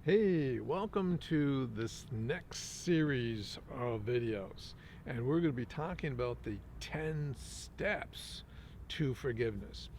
Hey, welcome to this next series of videos. And we're going to be talking about the 10 steps to forgiveness.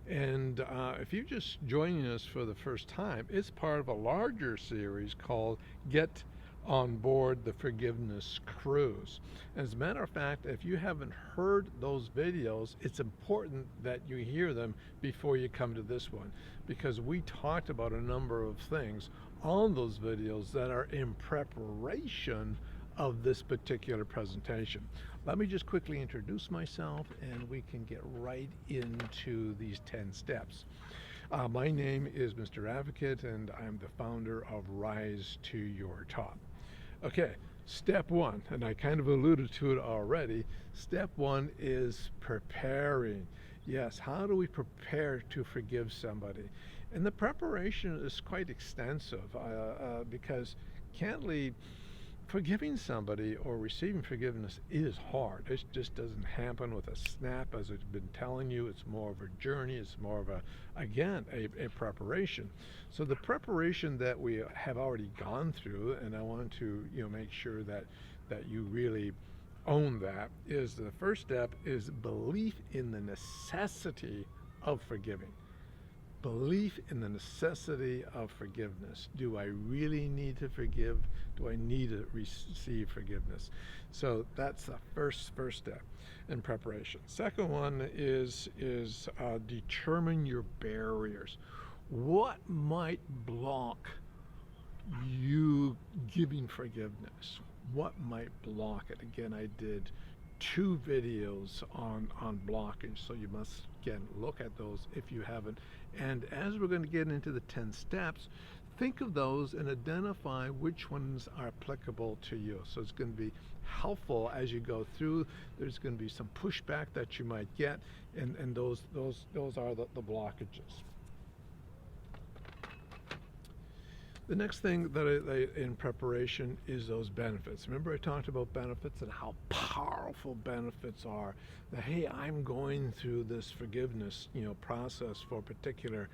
And if you're just joining us for the first time, it's part of a larger series called Get on Board the Forgiveness Cruise. As a matter of fact, if you haven't heard those videos, it's important that you hear them before you come to this one, because we talked about a number of things on those videos that are in preparation of this particular presentation. Let me just quickly introduce myself and we can get right into these 10 steps. My name is Mr. Advocate and I'm the founder of Rise to Your Top. Okay, step one, and I kind of alluded to it already. Step one is preparing. Yes, how do we prepare to forgive somebody? And the preparation is quite extensive because candidly, forgiving somebody or receiving forgiveness is hard. It just doesn't happen with a snap, as I've been telling you. It's more of a journey. It's more of a preparation. So the preparation that we have already gone through, and I want to make sure that you really own that, is the first step is belief in the necessity of forgiving. Belief in the necessity of forgiveness. Do I really need to forgive? Do I need to receive forgiveness? So that's the first step in preparation. Second one is determine your barriers. What might block you giving forgiveness? What might block it? Again, I did 2 videos on blockage, so you must again look at those if you haven't. And as we're going to get into the 10 steps, think of those and identify which ones are applicable to you. So it's going to be helpful as you go through. There's going to be some pushback that you might get, and those are the blockages. The next thing that in preparation is those benefits. Remember I talked about benefits and how powerful benefits are. That hey, I'm going through this forgiveness, process for particular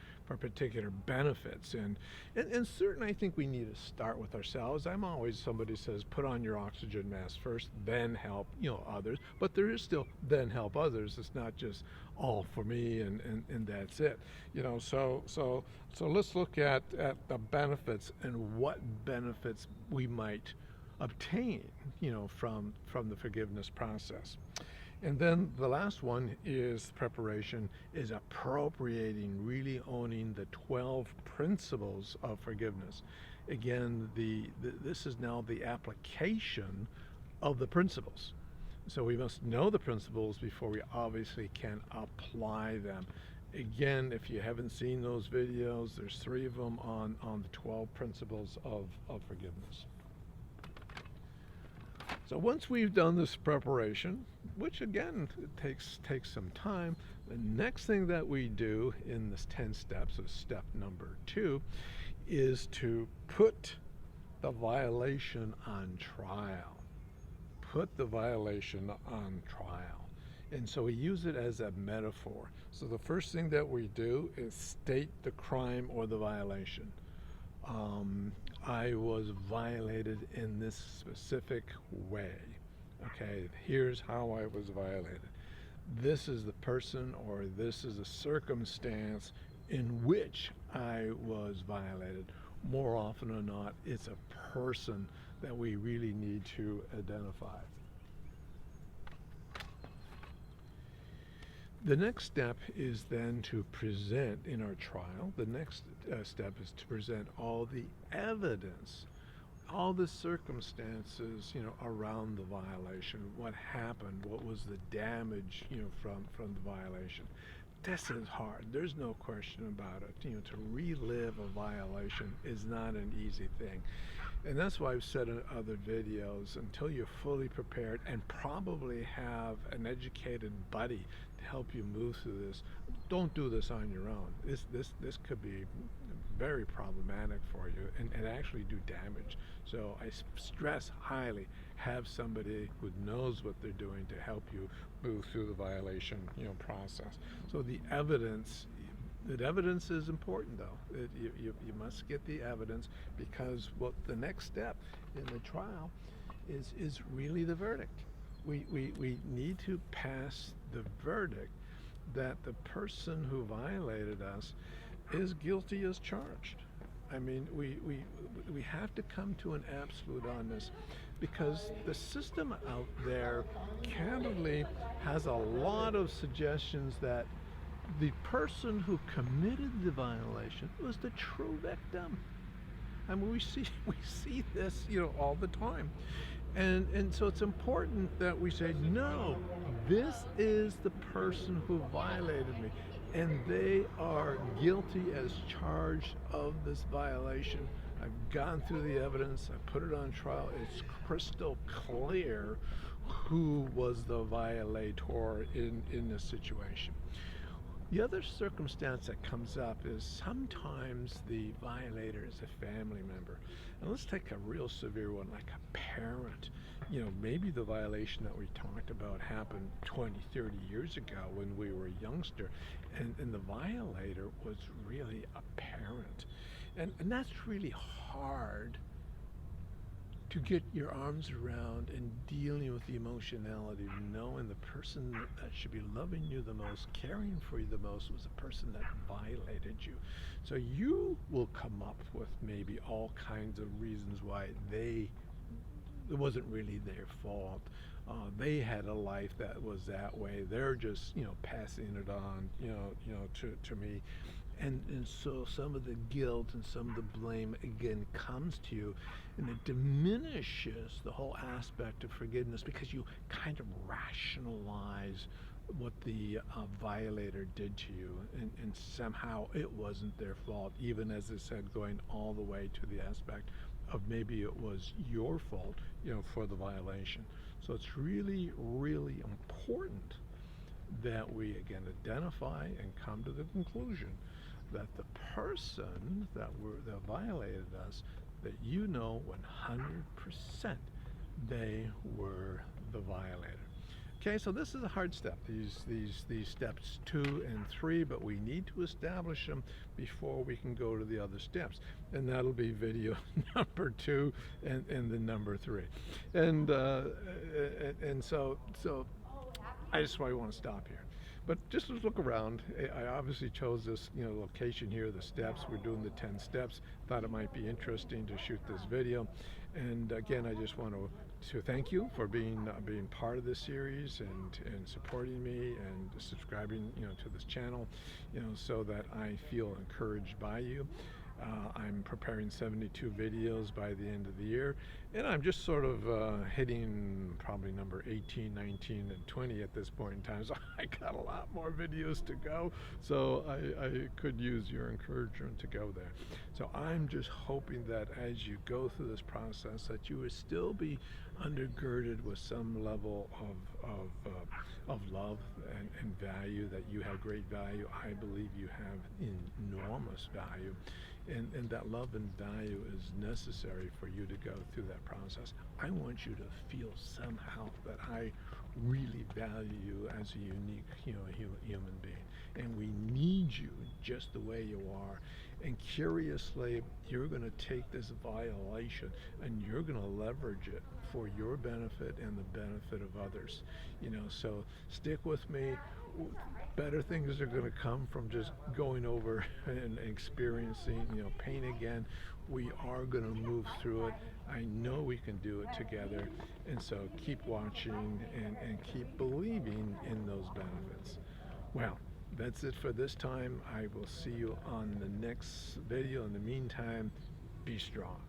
benefits, and certainly I think we need to start with ourselves. I'm always somebody says put on your oxygen mask first, then help others. But there is still then help others. It's not just all for me and that's it. So let's look at the benefits and what benefits we might obtain, from the forgiveness process. And then the last one is preparation, is appropriating, really owning the 12 principles of forgiveness. Again, this is now the application of the principles. So we must know the principles before we obviously can apply them. Again, if you haven't seen those videos, there's 3 of them on the 12 principles of forgiveness. So once we've done this preparation, which again takes some time, the next thing that we do in this 10 steps, is step number 2, is to put the violation on trial. Put the violation on trial. And so we use it as a metaphor. So the first thing that we do is state the crime or the violation. I was violated in this specific way. Okay, here's how I was violated. This is the person or this is the circumstance in which I was violated. More often than not, it's a person that we really need to identify. The next step is then to present in our trial. The next step is to present all the evidence, all the circumstances, around the violation. What happened? What was the damage, from the violation? This is hard. There's no question about it. To relive a violation is not an easy thing. And that's why I've said in other videos, until you're fully prepared and probably have an educated buddy to help you move through this, don't do this on your own. This could be very problematic for you and actually do damage. So I stress highly, have somebody who knows what they're doing to help you move through the violation process. So the evidence The evidence is important, though. You must get the evidence, because what the next step in the trial is really the verdict. We need to pass the verdict that the person who violated us is guilty as charged. I mean, we have to come to an absolute on this, because the system out there candidly has a lot of suggestions that the person who committed the violation was the true victim. I mean, we see this, all the time. And so it's important that we say, no, this is the person who violated me, and they are guilty as charged of this violation. I've gone through the evidence, I put it on trial, it's crystal clear who was the violator in this situation. The other circumstance that comes up is sometimes the violator is a family member. And let's take a real severe one, like a parent. Maybe the violation that we talked about happened 20, 30 years ago when we were a youngster, and the violator was really a parent. And that's really hard to get your arms around and dealing with the emotionality of knowing the person that should be loving you the most, caring for you the most, was the person that violated you. So you will come up with maybe all kinds of reasons why it wasn't really their fault. They had a life that was that way. They're just, passing it on, to me. And so some of the guilt and some of the blame again comes to you, and it diminishes the whole aspect of forgiveness, because you kind of rationalize what the violator did to you, and somehow it wasn't their fault, even, as I said, going all the way to the aspect of maybe it was your fault, for the violation. So it's really, really important that we again identify and come to the conclusion that the person that violated us, that 100% they were the violator. Okay, so this is a hard step, these steps 2 and 3, but we need to establish them before we can go to the other steps, and that'll be video number 2 and the number 3. And so I just want to stop here. But just let's look around. I obviously chose this, location here, the steps. We're doing the 10 steps. Thought it might be interesting to shoot this video. And again, I just want to thank you for being part of this series and supporting me and subscribing, to this channel, so that I feel encouraged by you. I'm preparing 72 videos by the end of the year, and I'm just sort of hitting probably number 18, 19, and 20 at this point in time, so I got a lot more videos to go, so I could use your encouragement to go there. So I'm just hoping that as you go through this process, that you will still be undergirded with some level of love and value, that you have great value. I believe you have enormous value. And that love and value is necessary for you to go through that process. I want you to feel somehow that I really value you as a unique, human being. And we need you just the way you are. And curiously, you're going to take this violation and you're going to leverage it for your benefit and the benefit of others. So stick with me. Better things are going to come from just going over and experiencing, pain again. We are going to move through it. I know we can do it together. And so keep watching and keep believing in those benefits. Well, that's it for this time. I will see you on the next video. In the meantime, be strong.